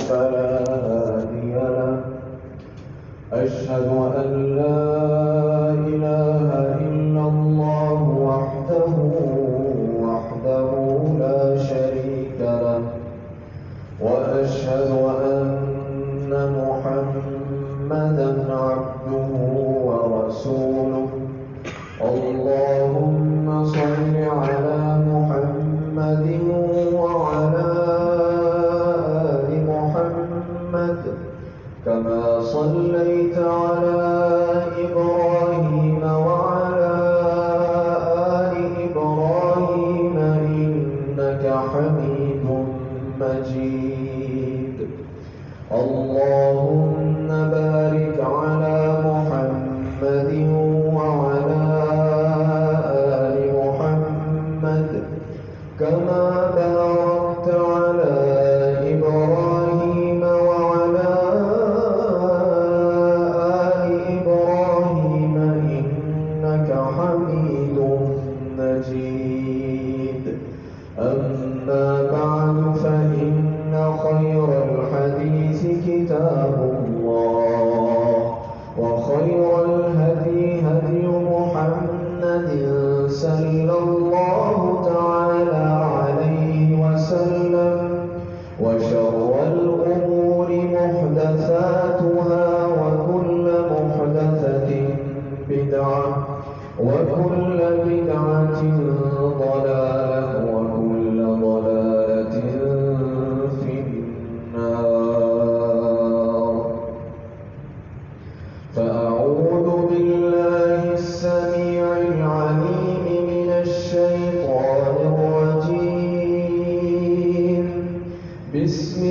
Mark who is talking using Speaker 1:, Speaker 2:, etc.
Speaker 1: فلا هادي له. أشهد أن لا إله إلا الله وحده لا شريك له، وأشهد أن محمدًا عبده ورسوله. اللهم صل على محمد وعلى آل محمد كما صليت على إبراهيم وعلى آل إبراهيم إنك حميد مجيد. اللهم بارك على محمد وعلى آل محمد كما باركت على إبراهيم وعلى آل إبراهيم إنك حميد مجيد. أما بعد، فإن خير الحديث كتاب الله، وخير الهدي هدي محمد صلى الله تعالى عليه وسلم، وشر الأمور محدثاتها، وكل محدثة بدعة، وكل بدعة ضلالة، وكل ضلالة في النار. فأعوذ بالله السميع العليم من الشيطان الرجيم. بسم